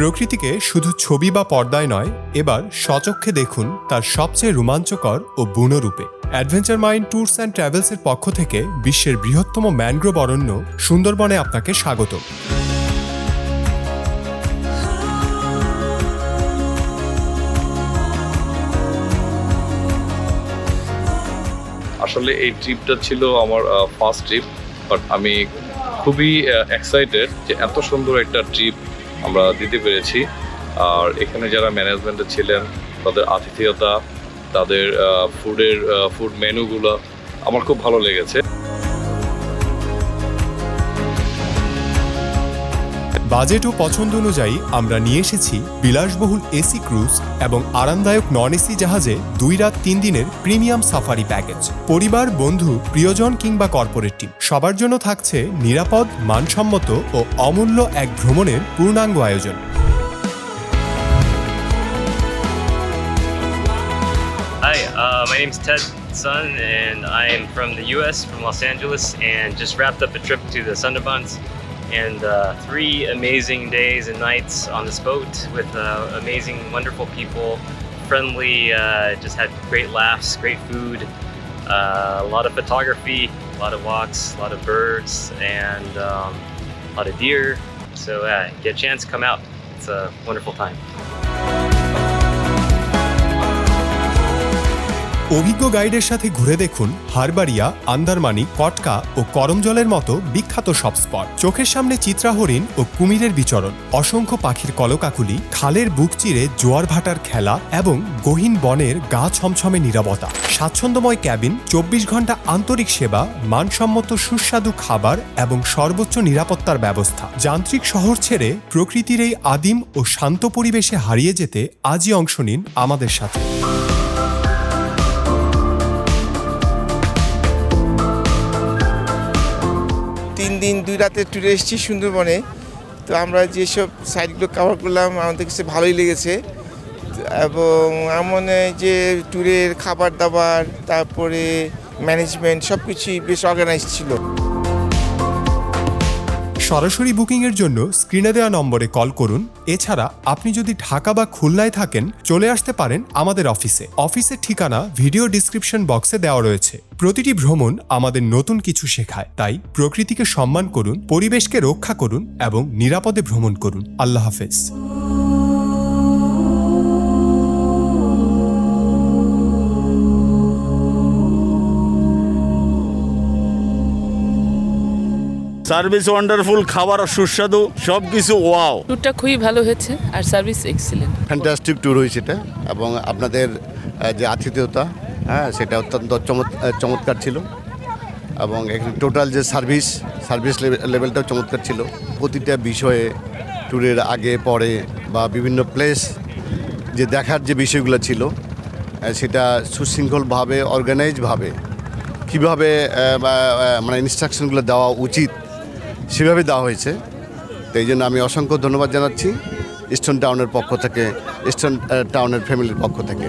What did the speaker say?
প্রকৃতিকে শুধু ছবি বা পর্দায় নয়, এবার স্বচক্ষে দেখুন তার সবচেয়ে রোমাঞ্চকর ও বুনো রূপে। অ্যাডভেঞ্চার মাইন্ড ট্যুরস অ্যান্ড ট্রাভেলসের পক্ষ থেকে বিশ্বের বৃহত্তম ম্যানগ্রোভ অরণ্য সুন্দরবনে আপনাকে স্বাগত। আসলে এই ট্রিপটা ছিল আমার ফার্স্ট ট্রিপ, বাট আমি খুবই এক্সাইটেড যে এত সুন্দর একটা ট্রিপ আমরা দিতে পেরেছি। আর এখানে যারা ম্যানেজমেন্টে ছিলেন, তাদের আতিথেয়তা, তাদের ফুড মেনুগুলো আমার খুব ভালো লেগেছে। বাজেট ও পছন্দ অনুযায়ী আমরা নিয়ে এসেছি বিলাসবহুল এসি ক্রুজ এবং আরামদায়ক নন এসি জাহাজে 2 রাত 3 দিনের প্রিমিয়াম সাফারি প্যাকেজ। পরিবার, বন্ধু, প্রিয়জন কিংবা কর্পোরেট টিম সবার জন্য থাকছে নিরাপদ, মানসম্মত ও অমূল্য এক ভ্রমণের পূর্ণাঙ্গ আয়োজন। Hi, my name's Ted Sun, and I am from the U.S., from Los Angeles, and just wrapped up a trip to the Sundarbans. And 3 amazing days and nights on this boat with amazing, wonderful people, friendly, just had great laughs, great food, a lot of photography, a lot of walks, a lot of birds, and a lot of deer. So get a chance, come out. It's a wonderful time. অভিজ্ঞ গাইডের সাথে ঘুরে দেখুন হারবাড়িয়া, আন্দারমানি, কটকা ও করমজলের মতো বিখ্যাত সব spot. চোখের সামনে চিত্রাহরিণ ও কুমিরের বিচরণ, অসংখ্য পাখির কলকাকুলি, খালের বুক চিরে জোয়ার ভাটার খেলা এবং গহীন বনের গা ছমছমে নীরবতা। স্বাচ্ছন্দ্যময় ক্যাবিন, 24 ঘন্টা আন্তরিক সেবা, মানসম্মত সুস্বাদু খাবার এবং সর্বোচ্চ নিরাপত্তার ব্যবস্থা। যান্ত্রিক শহর ছেড়ে প্রকৃতির এই আদিম ও শান্ত পরিবেশে হারিয়ে যেতে আজই অংশ নিন আমাদের সাথে। 3 দিন 2 রাতের ট্যুরে এসেছি সুন্দরবনে। তো আমরা যেসব সাইটগুলো কভার করলাম আমাদের কাছে ভালোই লেগেছে, এবং আমার মনে হয় যে ট্যুরের খাবার দাবার, তারপরে ম্যানেজমেন্ট সব কিছুই বেশ অর্গানাইজ ছিল। সরাসরি বুকিংয়ের জন্য স্ক্রিনে দেওয়া নম্বরে কল করুন। এছাড়া আপনি যদি ঢাকা বা খুলনায় থাকেন, চলে আসতে পারেন আমাদের অফিসে। অফিসের ঠিকানা ভিডিও ডিসক্রিপশন বক্সে দেওয়া রয়েছে। প্রতিটি ভ্রমণ আমাদের নতুন কিছু শেখায়, তাই প্রকৃতিকে সম্মান করুন, পরিবেশকে রক্ষা করুন এবং নিরাপদে ভ্রমণ করুন। আল্লাহ হাফেজ। সার্ভিস ওয়ান্ডারফুল, খাবার সুস্বাদু, সব কিছু ওয়াও। ট্যুরটা খুবই ভালো হয়েছে আর সার্ভিস এক্সিলেন্ট। ফ্যান্টাস্টিক ট্যুর হয়েছে এটা, এবং আপনাদের যে আতিথেয়তা, সেটা অত্যন্ত চমৎকার ছিল, এবং এখানে টোটাল যে সার্ভিস লেভেলটাও চমৎকার ছিল। প্রতিটা বিষয়ে ট্যুরের আগে পরে বা বিভিন্ন প্লেস যে দেখার যে বিষয়গুলো ছিল, সেটা সুশৃঙ্খলভাবে, অর্গানাইজভাবে কীভাবে মানে ইনস্ট্রাকশনগুলো দেওয়া উচিত সেভাবে দেওয়া হয়েছে। তো এই জন্য আমি অসংখ্য ধন্যবাদ জানাচ্ছি ইস্টার্ন টাউনের পক্ষ থেকে, ইস্টার্ন টাউনের ফ্যামিলির পক্ষ থেকে।